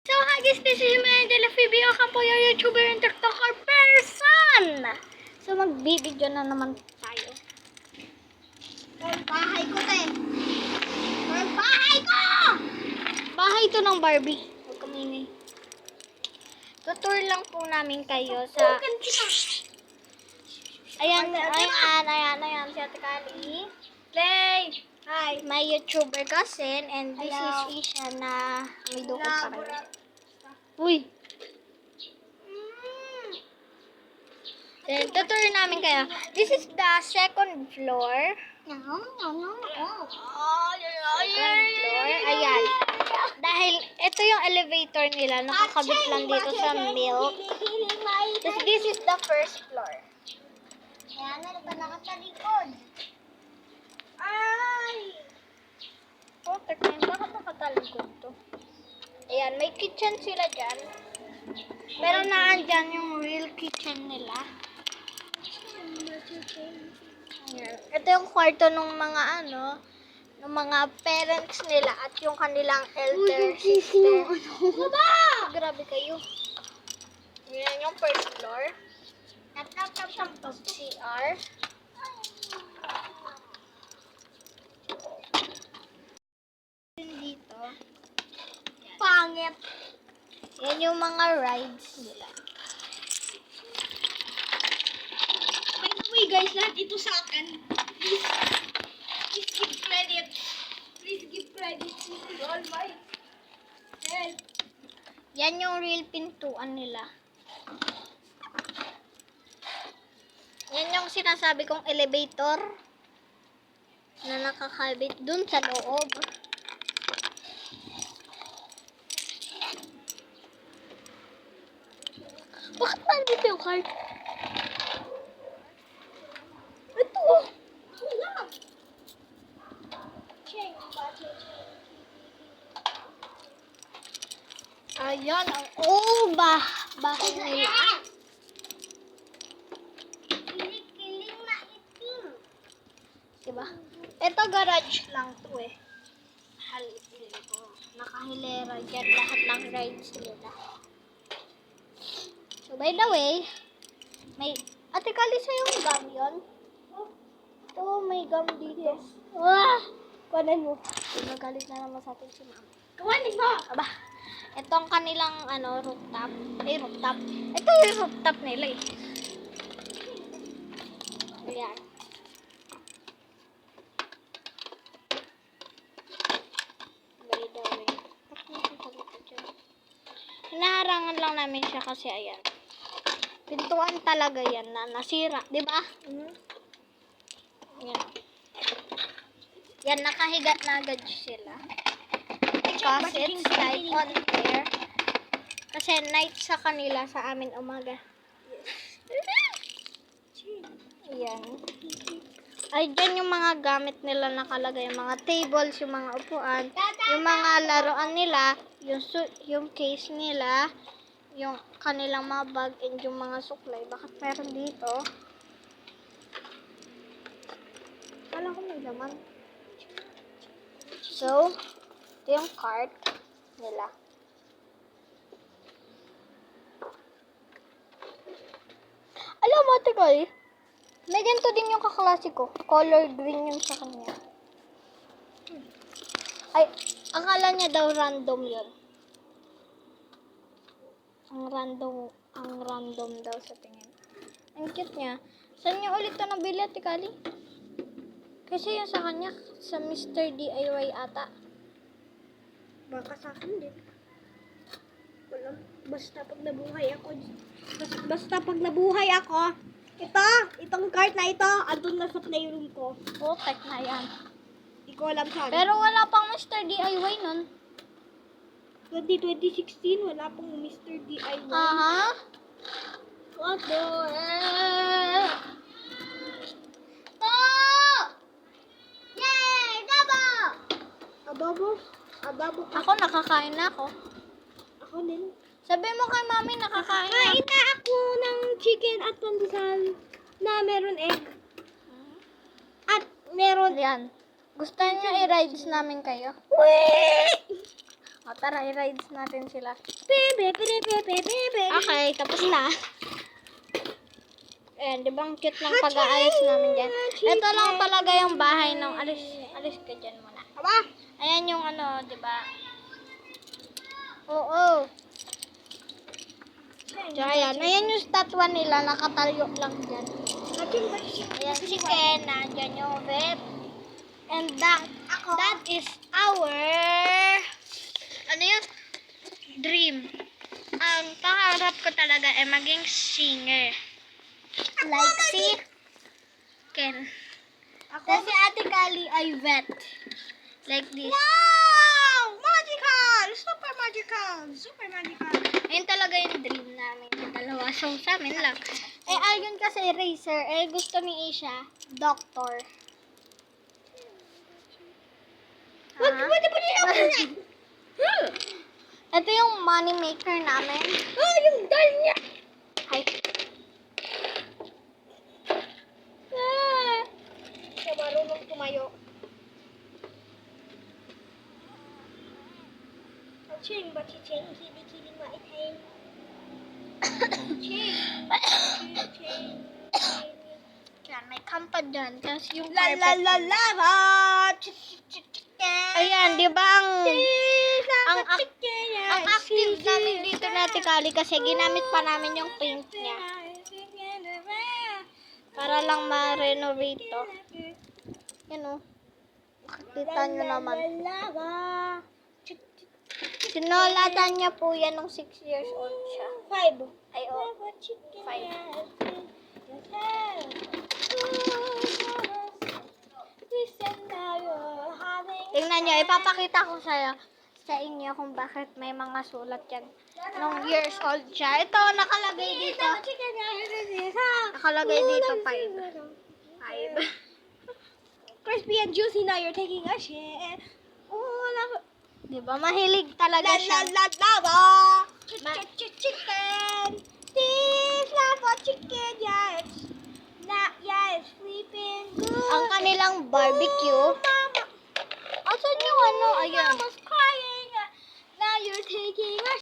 So, hi guys, this is Maya de la Phoebe Ocampo, your YouTuber and TikToker person! So, magbibidyo na naman tayo. Bahay ko, te. Bahay ko! Bahay to ng Barbie. Huwag kamingay. Tutur lang po namin kayo sa... Ayan, si Ate Kali. Play! Hi. My YouTuber cousin, and this Hello. is Isha na may dukot pa rin. Uy! Then, tutur namin kayo. This is the second floor. Second floor. Ayan. Dahil ito yung elevator nila, nakakabit lang dito sa milk. Tapos this is the first floor. Ayan, ano ba nakatalikod? Ay! Oh, tignan, bakit nakatalikod to? Ayan, may kitchen sila dyan. Pero naandyan yung real kitchen nila. Ayan. Ito yung kwarto ng mga ng mga parents nila at yung kanilang elder sister. Grabe kayo. Ayan yung first floor. CR. Dito. Pangit. Yan yung mga rides nila. By the way, guys, lahat ito sa akin. Please give credit. Please give credit to all my help. Yan yung real pintuan nila. Yan yung sinasabi kong elevator na nakakabit dun sa loob. Bakit nandito yung card? Ito. Wala. Cheng, Ayan. Bahay nila. Kiling na itim. Diba? Ito garage lang to eh. Nakahilera dyan lahat ng rides nila. So by the way, may Ate Kali sa'yo yung gum yun? Ito, may gum dito. Ah! Kuhanin mo. Magalit na naman sa atin si mama. Kawanin mo! Aba, ito ang kanilang rooftop. Rooftop. Ito yung rooftop nila eh. Ayan. By the way. Hinaharangan lang namin siya kasi ayan. Pintuan talaga yan na nasira, di ba? Yan. Yan, nakahiga na agad sila. Because it's light on there. Kasi night sa kanila, sa amin umaga. Ayan. Ay, dyan yung mga gamit nila nakalagay. Yung mga tables, yung mga upuan, yung mga laruan nila, yung case nila, yung kanilang mga bag, and yung mga suklay. Bakit meron dito? Kala ko may laman. So, ito yung cart nila. Alam mo, Ate Kali, may ganito din yung kaklase ko. Color green yung sa kanya. Ay, akala niya daw random yun. Ang random daw sa tingin. Ang cute niya. Saan niya ulit ito nabili, Ate Kali? Kasi yung sa kanya, sa Mr. DIY ata. Baka sa akin din. Wala. Basta pag nabuhay ako. Itong cart na ito, andun na sa playroom ko. Putek na yan. Hindi ko alam saan. Pero wala pang Mr. DIY nun. 2016, wala pang Mr. DIY. Aha. What the Yay! Ababo! Ababo ka. Ako, nakakain na ako. Ako din. Sabi mo kay mami, nakakain na. Kain na ako ng chicken at pandesal na meron egg. At meron... Yan. Gusto niyo i-rides namin kayo? Wait! O, tara, i-rides natin sila. Bebe, bebe, bebe, bebe. Okay, tapos na. Ayan, di ba ang cute ng pag-aayos namin dyan? Ito lang talaga yung bahay ng... Alis ka dyan muna. Aba, Ayan yung ano, di ba? Oo. Tsaka ayan. Ayan yung statwa nila, nakatayo lang dyan. Ayan, chicken, nandyan yung vet. And that is our, ano yun? Dream. Ang pangarap ko talaga ay maging singer. Like si Ken. Kasi Ate Kali ay vet. Like this. wow! Magical! Super magical! Super magical! Ayun talaga yung dream namin. Yung dalawa. So, sa amin lang. Eh, ayun kasi racer. Eh, gusto ni Isha, doctor. What ba nila ko na? Ito yung money maker namin. Ah, yung doll niya! Hi. Siya marunong tumayo. Ching, ba ching, kibi maitain. Ching. Yan, may kampa dyan. Tapos yung La la carpet. la la la. Ayan, di ba ang active namin dito na Tikali kasi ginamit pa namin yung paint niya. Para lang ma-renovate to. Yan o. Makikita nyo naman. Sinulatan niya po yan nung 6 years old siya. 5. Ay, oh. 5. Tingnan nyo, ipapakita ko sa inyo kung bakit may mga sulat yan. Nung years old siya. Ito, nakalagay dito. Nakalagay dito, 5. 5. Crispy and juicy now you're taking a shit. Oh, love. Diba? Mahilig talaga La siya. la la la. Chicken. This lava chicken, yeah, it's not, yeah, it's sleeping good. Ang kanilang barbecue. Mama, Asan yung ano? Ayun. Mama's crying. Now you're taking a